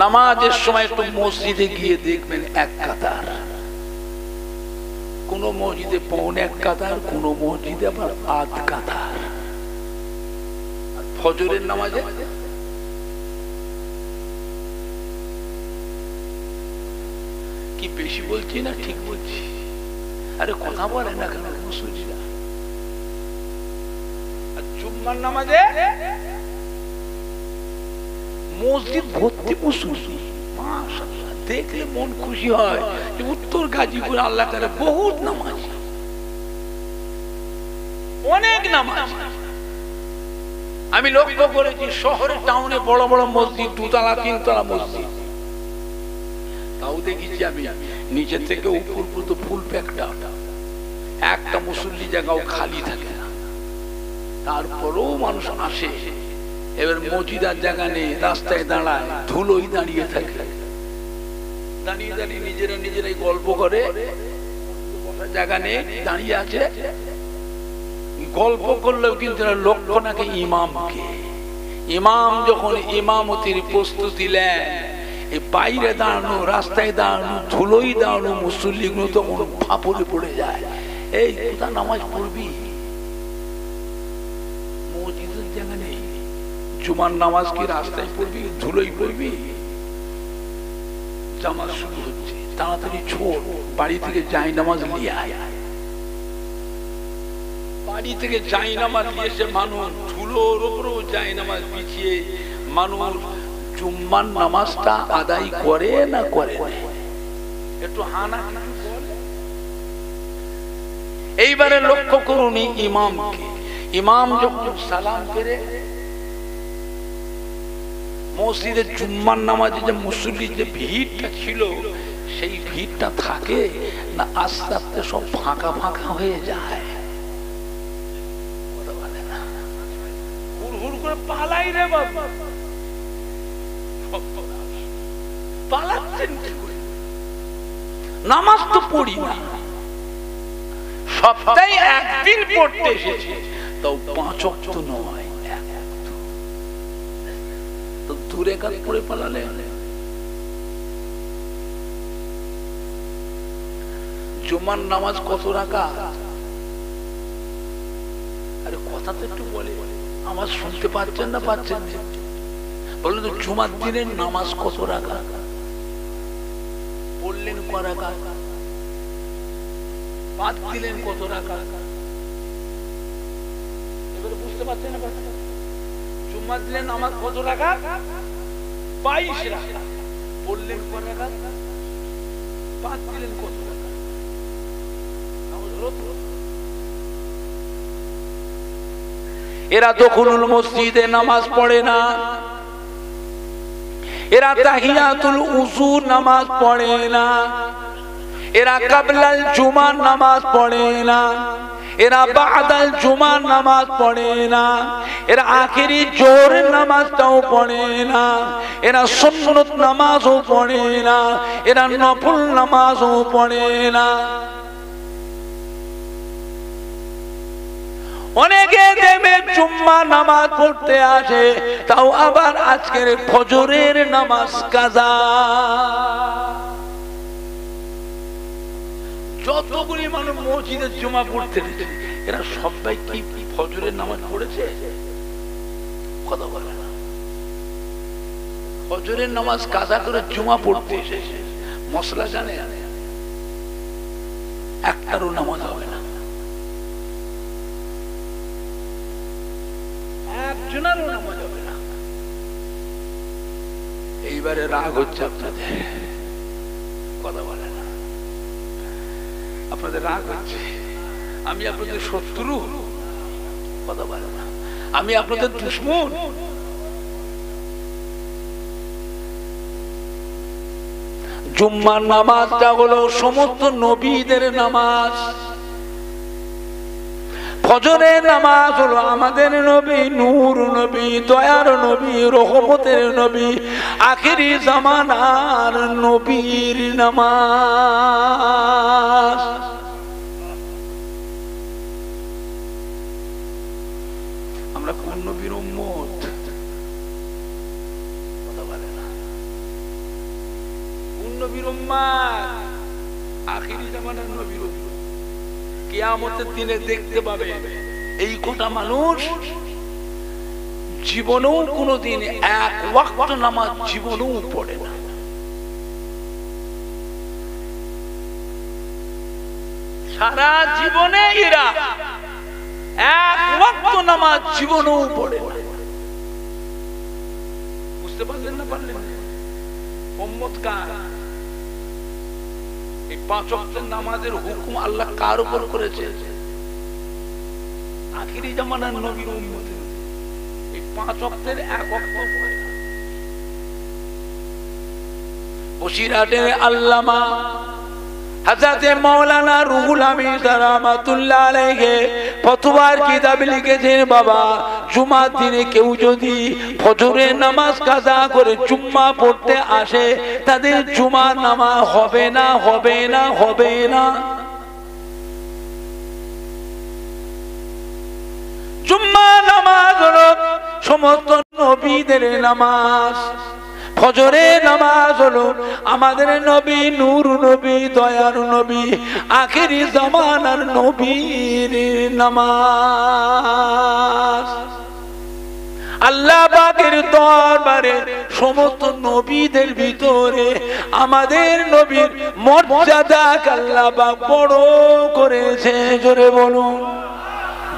নামাজের সময় একটু মসজিদে গিয়ে দেখবেন এক কাতার, কোন মসজিদে পৌনে এক কাতার, কোন মসজিদে আবার আধ কাতার। আর ফজরের নামাজে কি বেশি বলছি না ঠিক বলছি? আরে কথা বলে না কেন মুসল্লিরা? আর জুম্মার নামাজে মসজিদ ভর্তি মুসল্লি, মাশাআল্লাহ, দেখলে মন খুশি হয় যে উত্তর গাজীপুর আল্লাহ তাআলা বহুত নামাজ, অনেক নামাজ। আমি লক্ষ্য করেছি শহরে টাউনে বড় বড় মসজিদ, দুতলা তিনতলা মসজিদ, তাও দেখেছি আমি নিচে থেকে উপর পর্যন্ত ফুল প্যাকটা, একটা মুসল্লি জায়গাও খালি থাকে না। তারপরেও মানুষ আসে। এবার মসজিদের জায়গা নেই, রাস্তায় দাঁড়ায়, ধুলোই দাঁড়িয়ে থাকে, দাঁড়িয়ে দাঁড়িয়ে নিজেরাই গল্প করে, জায়গা নেই, দাঁড়িয়ে আছে। গল্প করলেও কিন্তু লক্ষ্য নাকি ইমামকে। ইমাম যখন ইমামতির প্রস্তুতি নেয়, এই বাইরে দাঁড়ানো, রাস্তায় দাঁড়ানো, ধুলোই দাঁড়ানো মুসল্লিগুলো তখন ফাঁপড়ে পড়ে যায়। এই কোথা নামাজ পড়বি? মসজিদের জায়গা নেই। জুমার নামাজ কি রাস্তায় পড়বি, ধুলোই পড়বি? জামাত শুরু হচ্ছে, তাড়াতাড়ি ছোট, বাড়ি থেকে যাই নামাজ নিয়ে আয়। বাড়ি থেকে যাই নামাজ নিয়ে এসে মানুষ ধুলোর উপরেও যাই নামাজ বিছিয়ে মানুষ জুম্মার নামাজটা আদায় করে না করে? একটু হানা বলে। এইবারে লক্ষ্য করুন ইমামকে। ইমাম যখন সালাম ফেরে, মসজিদের জুম্মার নামাজে যে মুসল্লির যে ভিড়টা ছিল, সেই ভিড়টা থাকে না আস্তে আস্তে সব ফাঁকা ফাঁকা হয়ে যায়? হুড় করে পালাই রে বাবা, পালাচ্ছেন কি করে? নামাজ তো পড়ি না, সপ্তাহে একদিন পড়তে এসেছি, তাও 5 ওয়াক্ত নয়, তো দূরে কাজ পড়ে পালালে। জুমার নামাজ কত রাকাত? আরে কথা তো একটু বলে, আমার শুনতে পাচ্ছেন না? পাচ্ছেন না? বললেন তো জুমার দিনের নামাজ কত রাকাত? পড়লেন ক রাকাত? বাদ দিলেন কত রাকাত? এবারে বুঝতে পারছেন না? জুম্মার দিনের নামাজ কত রাকাত? 22 রাকাত। পড়লেন ক রাকাত? বাদ দিলেন কত রাকাত? এরা দখলুল মসজিদে নামাজ পড়ে না, এরা তাহিয়াতুল উযু নামাজ পড়ে না, এরা কাবলাল জুমার নামাজ পড়ে না, এরা বাদাল জুমার নামাজ পড়ে না, এরা আখেরি জোহরের নামাজটাও পড়ে না, এরা সুন্নত নামাজও পড়ে না, এরা নফল নামাজও পড়ে না। অনেকে দেবে জুম্মা নামাজ পড়তে আসে, তাও আবার আজকের ফজরের নামাজ কাজা। যতগুলি মানুষ মসজিদে জুমা পড়তে এসেছে, এরা সবাই কি ফজরের নামাজ পড়েছে? কথা বলে না। ফজরের নামাজ কাজা করে জুমা পড়তে এসেছে, মশলা জানে? একটারও নামাজ হবে না, একজনেরও নামাজ হবে না। এইবারে রাগ হচ্ছে আপনাদের, কথা বলে না, আপনাদের রাগ হচ্ছে। আমি আপনাদের শত্রু? কথা বলে না। আমি আপনাদের দুশমন? জুম্মার নামাজটা হলো সমস্ত নবীদের নামাজ। ফজরের নামাজ হলো আমাদের নবী, নূর নবী, দয়ার নবী, রহমতের নবী, আখিরি জামানার নবীর নামাজ। আমরা কোন নবীর উম্মত? কথা বলে না। নবীর উম্মত, আখিরি জামানার নবীর উম্মত, কিয়ামতের দিনে দেখতে পাবে এই কটা মানুষ জীবনেও কোনোদিন এক ওয়াক্ত নামাজ জীবনেও পড়ে না। সারা জীবনে এরা এক ওয়াক্ত নামাজ জীবনেও পড়ে না। বুঝতে পারলেন না? পারলেন না? উম্মত কার? এই 5 ওয়াক্তের নামাজের হুকুম আল্লাহ কার উপর করেছে? আখিরি জামানার নবীর উম্মতের। এই 5 ওয়াক্তের এক ওয়াক্ত পড়ে না। বসিরহাটের আল্লামা হযরত মাওলানা রুহুল আমিন রাহমাতুল্লাহ আলাইহি ফতোয়ার কিতাব লিখেছেন, বাবা জুমার দিনে কেউ যদি ফজরের নামাজ কাজা করে জুম্মা পড়তে আসে, তাদের জুমার নামাজ হবে না, হবে না, হবে না। জুম্মা নামাজ হলো সমস্ত নবীদের নামাজ। ফজরের নামাজ হলো আমাদের নবী, নূর নবী, দয়ার নবী, আখেরি জামানার নবীর নামাজ। আল্লাহ পাকের দরবারে সমস্ত নবীদের ভিতরে আমাদের নবীর মর্যাদা আল্লাহ পাক বড় করেছে। জোরে বলুন।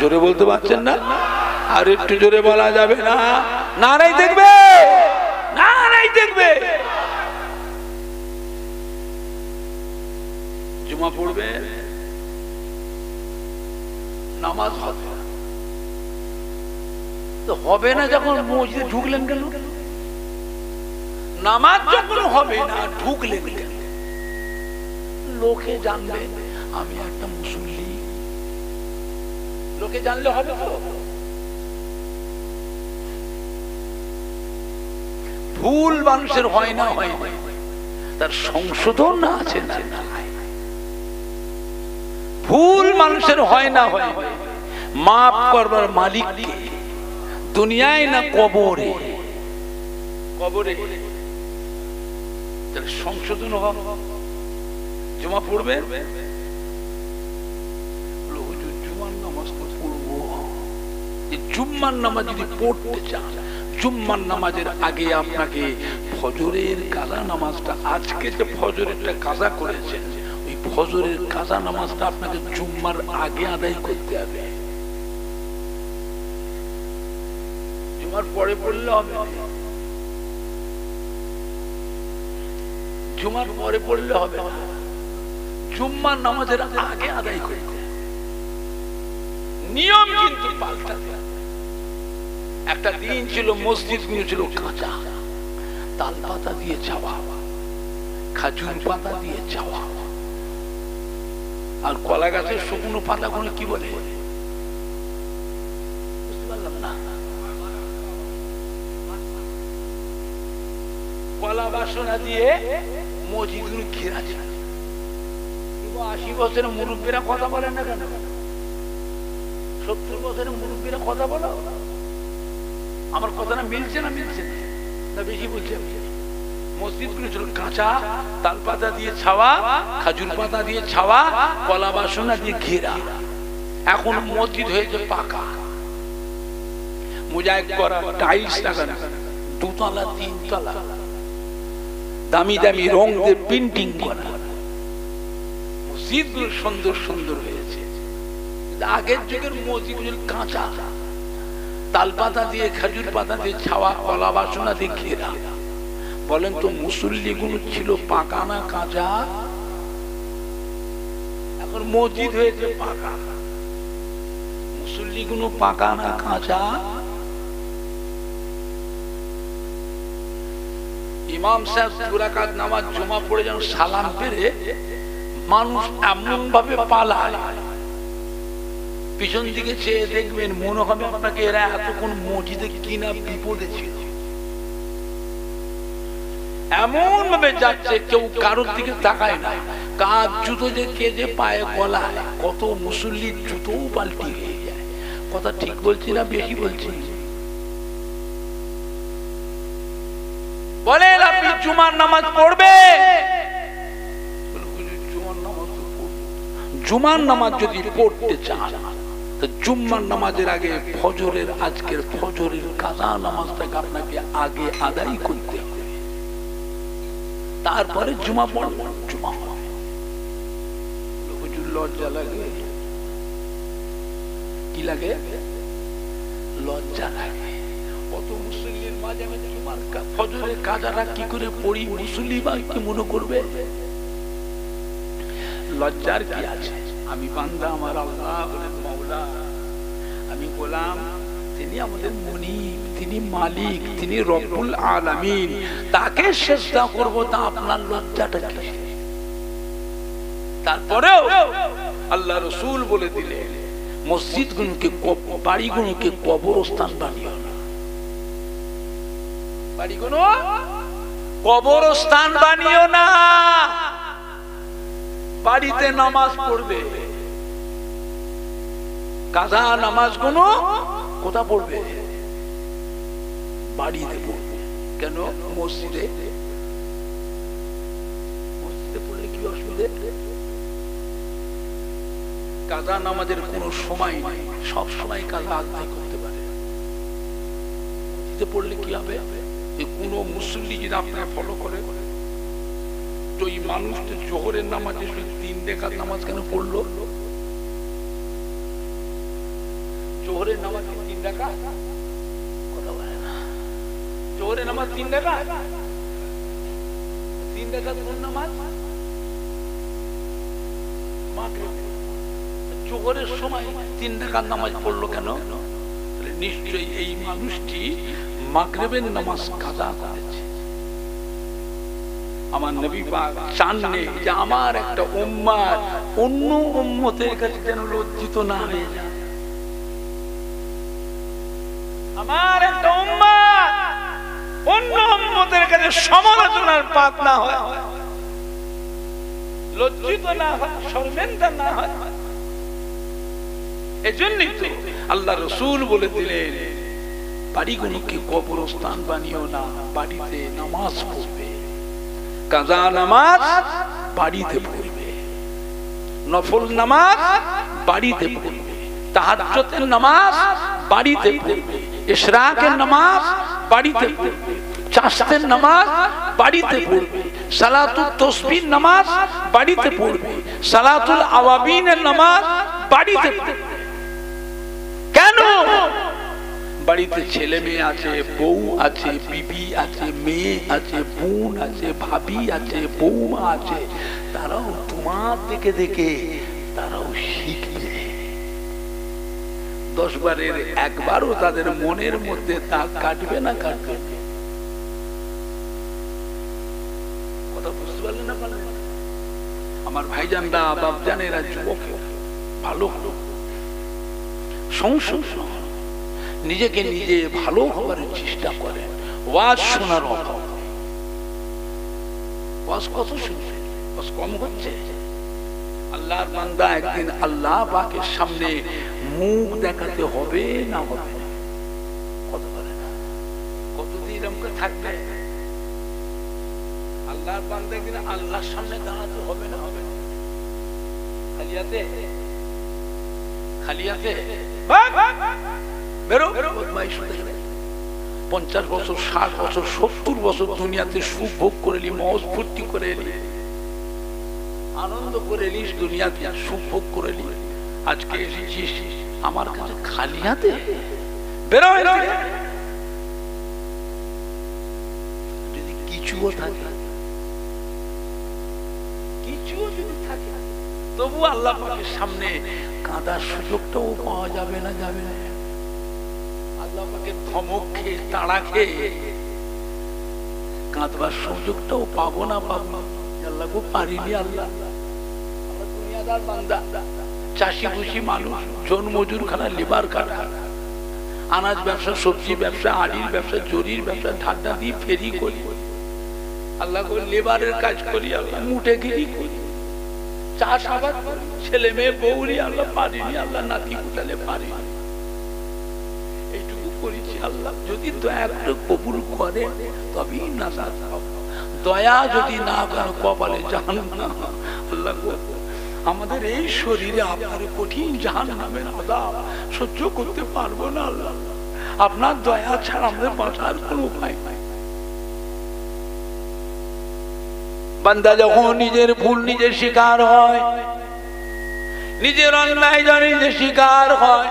জোরে বলতে পারছেন না? আর একটু জোরে বলা যাবে না? নারাই দেখবে, নারাই দেখবে। জুমা পড়বে, নামাজ হবে না। তো হবে না যখন মসজিদে ঢুকলেন কেন? নামাজ যখন হবে না ঢুকলেন কেন? লোকে জানবে আমি একটা মুসল্লি। লোকে জানলে হবে তো? ভুল মানুষের হয় না, হয় না, তার সংশোধন না আছে না? ভুল মানুষের হয় না, হয় মাফ করবার মালিক কে? দুনিয়ায় না কবরে? কবরে। তার সংশোধন হবে। জুমা পড়বে, জুমার নামাজ পড়বো। জুম্মার নামাজ যদি পড়তে চান, জুম্মার নামাজের আগে আপনাকে ফজরের কাজা নামাজটা, আজকে যে ফজরেরটা কাজা করেছেন, ওই ফজরের কাজা নামাজটা আপনাকে জুম্মার আগে আদায় করতে হবে। জুমার পরে পড়লে হবে, জুমার পরে পড়লে হবে না, জুম্মার নামাজের আগে আদায় করতে হবে। নিয়ম কিন্তু পাল্টাতে হবে। একটা দিন ছিল মসজিদ গুলো ছিল কাঁচা, তাল পাতা দিয়ে ছাওয়া, খাজুর পাতা দিয়ে ছাওয়া, আর কলা গাছের শুকনো পাতা গুলো কি বলে বুঝতে পারলাম না। কলা বাসনা দিয়ে মসজিদ গুলো ঘেরা ছিল। 80 বছরের মুরব্বীরা কথা বলেন না কেন? 70 বছরের মুরব্বীরা কথা বলো। আমার কথাটা মিলছে না? মিলছে না বেশি বলছে? মসজিদ গুলো ছিল কাঁচা, তাল পাতা দিয়ে ছাওয়া, খাজুর পাতা দিয়ে ছাওয়া, কলা বাসনা দিয়ে ঘেরা। এখন মসজিদ হয়েছে পাকা, মোজাইক করা, টাইলস লাগানো, 2 তলা 3 তলা, দামি দামি রং দিয়ে পেন্টিং করা। মসজিদ গুলো সুন্দর সুন্দর হয়েছে। আগের যুগের মসজিদ গুলো কাঁচা, তাল পাতা দিয়ে, খাজুর পাতা দিয়ে ছাওয়া, কলা বাসনা দিয়ে ঘেরা। বলেন তো মুসল্লি গুলো ছিল পাকা না কাঁচা? এখন মসজিদ হয়েছে পাকা, মুসল্লি গুলো পাকা না কাঁচা? ইমাম সাহেব 2 রাকাত নামাজ জুমা পড়ে যেন সালাম পেরে মানুষ এমন ভাবে পালায়, পিছন দিকে চেয়ে দেখবেন মনে হবে আপনাকে এরা এতক্ষণ মসজিদে কিনা বিপদে ছিল। এমন ভাবে যাচ্ছে কেউ কারোর দিকে তাকায় না। কার জুতো যে কে যে পায়ে গলায়, কত মুসল্লির জুতোও পাল্টি হয়ে যায়। কথা ঠিক বলছি না বেশি বলছি? বলেন আপনি জুমার নামাজ পড়বে, জুমার নামাজ যদি পড়তে চান তো জুম্মার নামাজের আগে ফজরের আজকের ফজরের কাজা নামাজটাকে আপনাকে আগে আদায় করতে হবে, তারপরে জুমা পড়বেন। জুমা হবে। হুজুর লজ্জা লাগে, কি লাগে? লজ্জা লাগে। কত মুসল্লির মাঝে মাঝে জুমার ফজরের কাজাটা কি করে পড়ি, মুসল্লি বা কি মনে করবে? লজ্জার কি আছে? আমি বান্দা, আমার আল্লাহ বলেন মাওলা, আমি গোলাম, তিনি আমাদের মুনিব, তিনি মালিক, তিনি রব্বুল আলামিন, তাকে সিজদা করব, তা আপনার লজ্জাটা কি? তারপরেও আল্লাহ রাসূল বলে দিলেন মসজিদগুলোকে, বাড়িগুলোকে কবরস্থান বানিও না। বাড়িগুলো কবরস্থান বানিও না। বাড়িতে নামাজ পড়বে, কাজা নামাজগুলো কোথা পড়বে? বাড়িতে পড়বে। কেন? মসজিদে পড়লে কি অসুবিধা? কাজা নামাজের কোনো সময় নাই, সব সময় কাজা আদায় করতে পারে। মসজিদে পড়লে কি হবে? কোন মুসল্লি যদি আপনাকে ফলো করে, তো এই মানুষটা জোহরের নামাজে 3 রাকাত নামাজ কেন পড়লো? জোহরের নামাজ 3 রাকাত, কথা বলে না। জোহরের নামাজ 3 রাকাত, 3 রাকাত কোন নামাজ? মাগরিব। জোহরের সময় 3 রাকাত নামাজ পড়লো কেন? নিশ্চয়ই এই মানুষটি মাগরিবের নামাজ কাজা করেছে। আমার নবী পাক চাননি যে আমার একটা উম্মত অন্য উম্মতের কাছে যেন লজ্জিত না হয়ে যায়। আমার একটা উম্মত অন্য উম্মতের কাছে সমালোচনার পাত্র না হয়, লজ্জিত না হয়, শর্মিন্দা না হয়। এজন্যই তো আল্লাহ রাসূল বলে দিলেন বাড়িগুলোকে কবরস্থান বানিও না, বাড়িতে নামাজ পড়বে। কাজা নামাজ বাড়িতে পড়বে, নফল নামাজ বাড়িতে পড়বে, তাহাজ্জুদের নামাজ বাড়িতে পড়বে, ইশরাকের নামাজ বাড়িতে পড়বে, চাশতের নামাজ বাড়িতে পড়বে, সালাতুত তাসবিহ নামাজ বাড়িতে পড়বে, সালাতুল আওয়াবিনের নামাজ বাড়িতে পড়বে। কেন? বাড়িতে ছেলে মেয়ে আছে, বউ আছে, বিবি আছে, মেয়ে আছে, বোন আছে, ভাবি আছে, বৌমা আছে, তারাও তোমার দেখে দেখে তারাও শিখবে। 10 বারের একবারও তাদের মনের মধ্যে দাগ কাটবে না? কাটবে। কথা বুঝতে পারলেন না? আমার ভাইজানরা, বাপজানেরা, যুবক ভালো হলো সংশোধন, নিজেকে নিজে ভালো হওয়ার চেষ্টা করে। ওয়াজ শোনার অভাব, ওয়াজ কত শুনবে? ওয়াজ কম হচ্ছে। আল্লাহর বান্দা একদিন আল্লাহ পাকের সামনে মুখ দেখাতে হবে না হবে? কত পারে না? কতদিন আমাকে থাকবে? আল্লাহর বান্দা একদিন আল্লাহর সামনে দাঁড়াতে হবে না হবে? খালিয়াতে খালিয়াতে বেরো, বদমাইশ হয়ে গেলে 50 বছর, 60 বছর, 70 বছর দুনিয়াতে সুখ ভোগ করে এলি, মৌজ ফুর্তি করে এলি, আনন্দ করে এলিস, দুনিয়াতে সুখ ভোগ করে এলি, আজকে এসেছিস আমার কাছে খালি হাতে? বেরো। যদি কিছুও থাকে, কিছুও যদি থাকে, তবু আল্লাহ পাকের সামনে কাঁদার সুযোগটাও পাওয়া যাবে না? যাবে না? আল্লাহ পাকের ধমক খেয়ে, তাড়া খেয়ে কাঁদবার সুযোগটাও পাবো না? পাবো। আল্লাহ গো পারিনি। আল্লাহ আমরা দুনিয়াদার বান্দা, চাষি ভুষি মানুষ, জন মজুর খানা, লেবার কাটা, আনাজ ব্যবসা, সবজি ব্যবসা, আড়ির ব্যবসা, জরির ব্যবসা, ঠাড্ডা দিয়ে ফেরি করি। আল্লাহ গো লেবারের কাজ করি, আল্লাহ মুঠেগিরি করি, চাষাবাদ, ছেলে মেয়ে বউরি, আল্লাহ পারিনি। আল্লাহ নাতি কুটালে পারিনি, এইটুকু করেছি। আল্লাহ যদি দয়া করে কবুল করে তবেই না, দয়া যদি না করে কপালে জাহান্নাম। আল্লাহ গো আমাদের এই শরীরে আপনার কঠিন জাহান্নামের আযাব সহ্য করতে পারবো না আল্লাহ, আপনার দয়া ছাড়া আমাদের বাঁচার কোনো উপায় নাই। বান্দা যখন নিজের ভুল নিজে স্বীকার হয়, নিজের অন্যায় জানি যে স্বীকার হয়,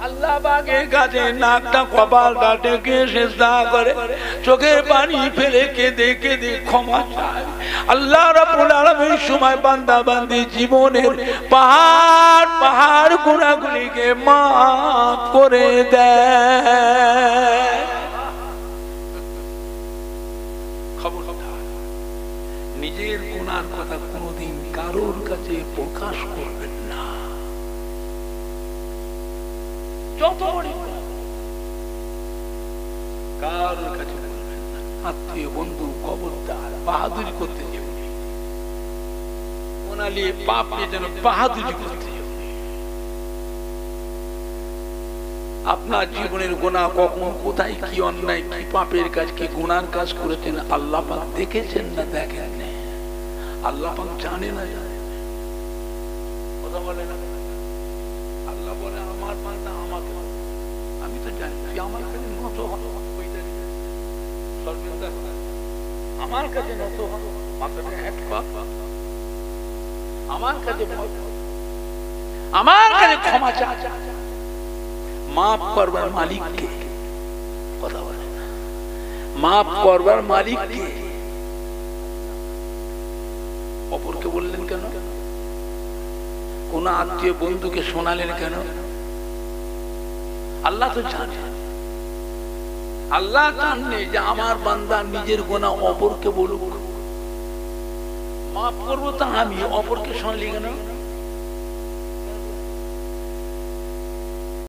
আল্লাহ পাকের কাছে নাকটা কপালটা টেকে সিজদা করে চোখের পানি ফেলে কেঁদে কেঁদে ক্ষমা চায়। আল্লাহ রাব্বুল আলামিন সময় বান্দা বান্দি জীবনের পাহাড় পাহাড় গুনাহগুলিকে মাফ করে দেয়। খবরদার নিজের গুনার কথা কোনোদিন কারোর কাছে প্রকাশ করবেন না। যত কারোর কাছে বলবেন না, আত্মীয় বন্ধু খবরদার বাহাদুরি করতে যাবেন, ওনালি পাপ নিয়ে যেন বাহাদুরি করতে যাবেন। আপনার জীবনের গুনাহ কখন কোথায় কি অন্যায় কি পাপের কাজ কি গুনার কাজ করেছেন আল্লাহ পাক দেখেছেন না দেখেন না? আল্লাহ পাক জানে না, কথা বলে না। আল্লাহ বলে আমার বান্দা আমাকে, আমি তো জানি তুই আমার কাছে নত হ, আমার কাছে নত হ, আমার কাছে আমার কাছে ক্ষমা চা। মাফ করবার মালিক কে? কথা বলে না। মাফ করবার মালিক কে? অপরকে বললেন কেন? কোন আত্মীয় বন্ধুকে শোনালেন কেন? আল্লাহ তো জানেন। আল্লাহ জানলে যে আমার বান্দা নিজের গুনাহ অপরকে বলুক, মাফ করবো তা আমি, অপরকে শোনালি কেন?